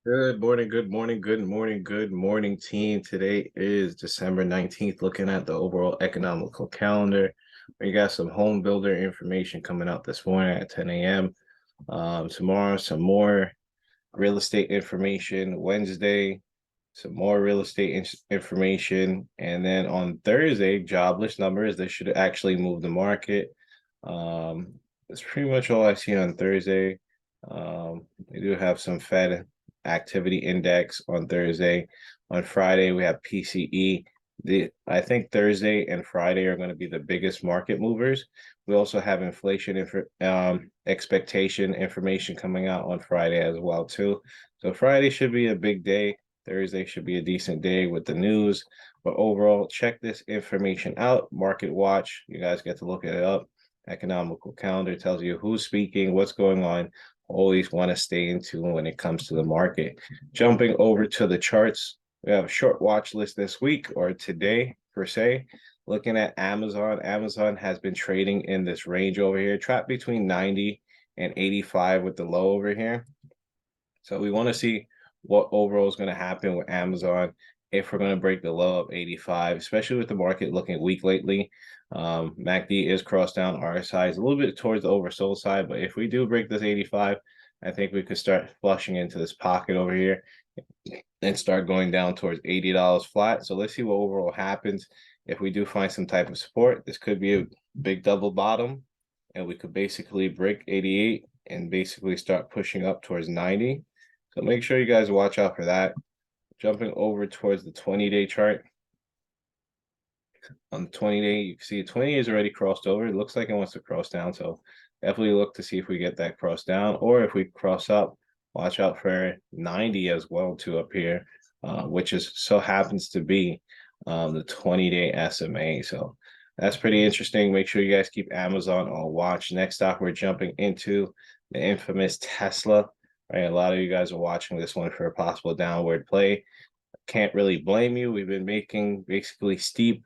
Good morning, team. Today is December 19th. Looking at the overall economical calendar, we got some home builder information coming out this morning at 10 a.m. Tomorrow, some more real estate information. Wednesday, some more real estate information. And then on Thursday, jobless numbers. They should actually move the market. That's pretty much all I see on Thursday. We do have some Fed activity index on Thursday. On Friday, we have PCE. I think Thursday and Friday are going to be the biggest market movers. We also have inflation expectation information coming out on Friday as well too. So Friday should be a big day. Thursday should be a decent day with the news. But overall, check this information out. Market Watch. You guys get to look it up. Economical calendar tells you who's speaking, what's going on. Always want to stay in tune when it comes to the market. Jumping over to the charts, we have a short watch list this week or today per se. Looking at Amazon, Amazon has been trading in this range over here, trapped between 90 and 85 with the low over here. So we want to see what overall is going to happen with Amazon if we're going to break the low of 85, especially with the market looking weak lately. MACD is crossed down RSI is a little bit towards the oversold side, but if we do break this 85, I think we could start flushing into this pocket over here and start going down towards $80 flat. So let's see what overall happens. If we do find some type of support, this could be a big double bottom, and we could basically break 88 and basically start pushing up towards 90. So make sure you guys watch out for that. Jumping over towards the 20-day chart. On the 20-day, you can see 20 is already crossed over. It looks like it wants to cross down. So definitely look to see if we get that cross down, or if we cross up, watch out for 90 as well too up here, which is so happens to be the 20-day SMA. So that's pretty interesting. Make sure you guys keep Amazon on watch. Next up, we're jumping into the infamous Tesla. Right, a lot of you guys are watching this one for a possible downward play. Can't really blame you. We've been making basically steep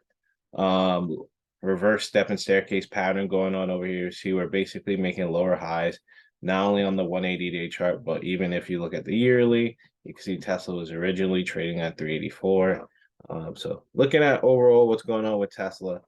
reverse step and staircase pattern going on over here. See, we're basically making lower highs, not only on the 180-day chart, but even if you look at the yearly, you can see Tesla was originally trading at 384. So looking at overall what's going on with Tesla,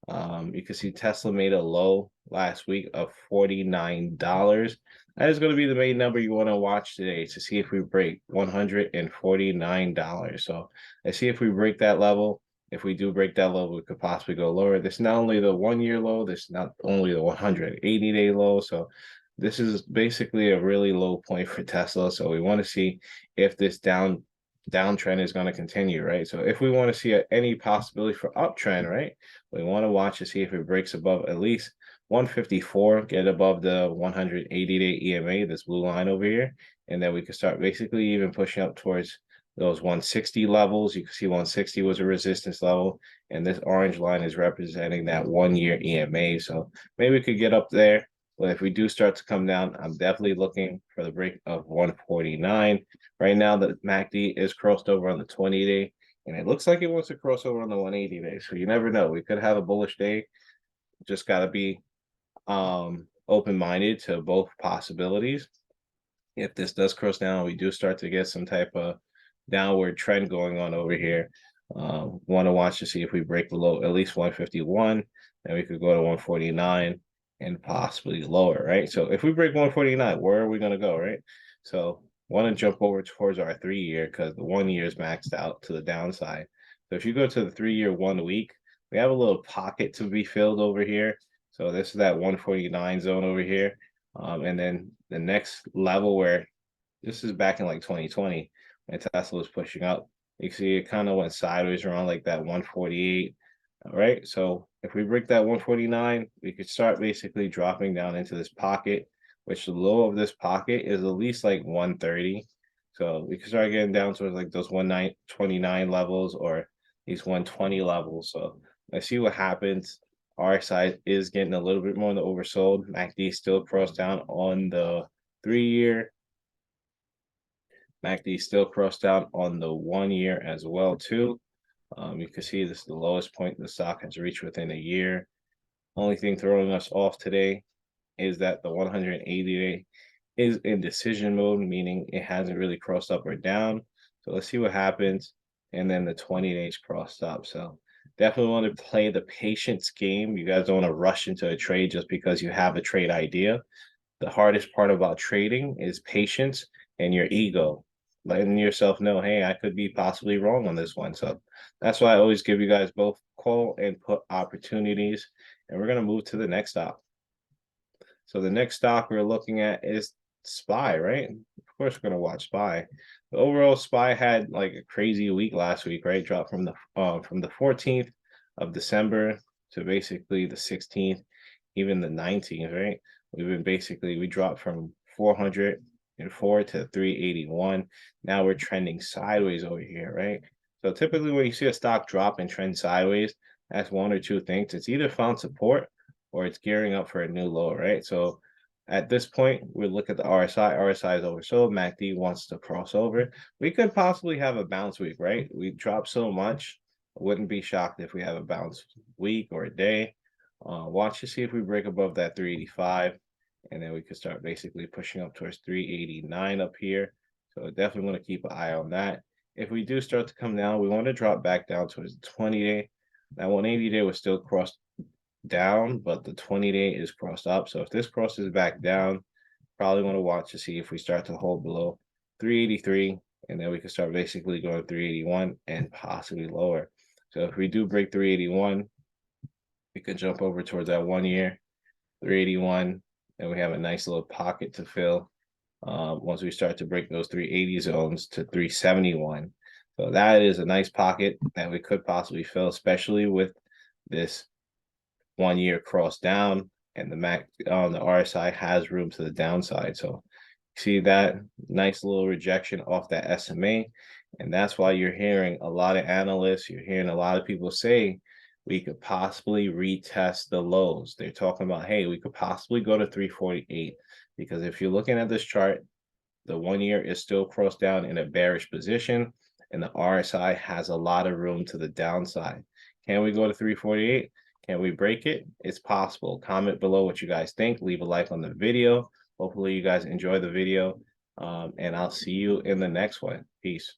you can see Tesla made a low last week of $49. That is going to be the main number you want to watch today to see if we break $149. So let's see if we break that level. If we do break that level, we could possibly go lower. This is not only the 1 year low, this is not only the 180-day low. So this is basically a really low point for Tesla. So we want to see if this downtrend is going to continue, right? So if we want to see any possibility for uptrend, right, we want to watch to see if it breaks above at least 154, get above the 180-day EMA, this blue line over here, and then we can start basically even pushing up towards those 160 levels. You can see 160 was a resistance level, and this orange line is representing that 1 year EMA. So maybe we could get up there. But if we do start to come down, I'm definitely looking for the break of 149. Right now, the MACD is crossed over on the 20-day, and it looks like it wants to cross over on the 180-day. So you never know. We could have a bullish day. Just got to be open-minded to both possibilities. If this does cross down, we do start to get some type of downward trend going on over here. Want to watch to see if we break below at least 151, then we could go to 149 and possibly lower, right? So if we break 149, where are we going to go, right? So want to jump over towards our 3 year because the 1 year is maxed out to the downside. So if you go to the 3 year 1 week, we have a little pocket to be filled over here. So this is that 149 zone over here. And then the next level where this is back in like 2020 when Tesla was pushing up. You can see it kind of went sideways around like that 148. All right. So if we break that 149, we could start basically dropping down into this pocket, which the low of this pocket is at least like 130. So we could start getting down towards like those 129 levels or these 120 levels. So let's see what happens. Our side is getting a little bit more in the oversold. MACD still crossed down on the 3 year. MACD still crossed down on the 1 year as well too. You can see this is the lowest point the stock has reached within a year. Only thing throwing us off today is that the 180-day is in decision mode, meaning it hasn't really crossed up or down. So let's see what happens. And then the 20 days crossed up. So definitely want to play the patience game. You guys don't want to rush into a trade just because you have a trade idea. The hardest part about trading is patience and your ego, letting yourself know, hey, I could be possibly wrong on this one. So that's why I always give you guys both call and put opportunities. And we're going to move to the next stock. So the next stock we're looking at is SPY, right? Of course, we're going to watch SPY. The overall SPY had like a crazy week last week, right? Dropped from the 14th of December to basically the 16th, even the 19th, right? We dropped from 404 to 381. Now we're trending sideways over here, right? So typically when you see a stock drop and trend sideways, that's one or two things. It's either found support or it's gearing up for a new low, right? So at this point, we look at the RSI. RSI is oversold. MACD wants to cross over. We could possibly have a bounce week, right? We dropped so much. I wouldn't be shocked if we have a bounce week or a day. Watch to see if we break above that 385, and then we could start basically pushing up towards 389 up here. So definitely want to keep an eye on that. If we do start to come down, we want to drop back down towards the 20-day. That 180-day was still crossed down, but the 20-day is crossed up. So if this crosses back down, probably want to watch to see if we start to hold below 383, and then we can start basically going 381 and possibly lower. So if we do break 381, we could jump over towards that 1 year 381, and we have a nice little pocket to fill once we start to break those 380 zones to 371. So that is a nice pocket that we could possibly fill, especially with this 1 year cross down, and the MAC on the RSI has room to the downside. So see that nice little rejection off that SMA, and that's why you're hearing a lot of analysts, you're hearing a lot of people say we could possibly retest the lows. They're talking about, hey, we could possibly go to 348, because if you're looking at this chart, the 1 year is still crossed down in a bearish position, and the RSI has a lot of room to the downside. Can we go to 348? Can we break it? It's possible. Comment below what you guys think. Leave a like on the video. Hopefully you guys enjoy the video. And I'll see you in the next one. Peace.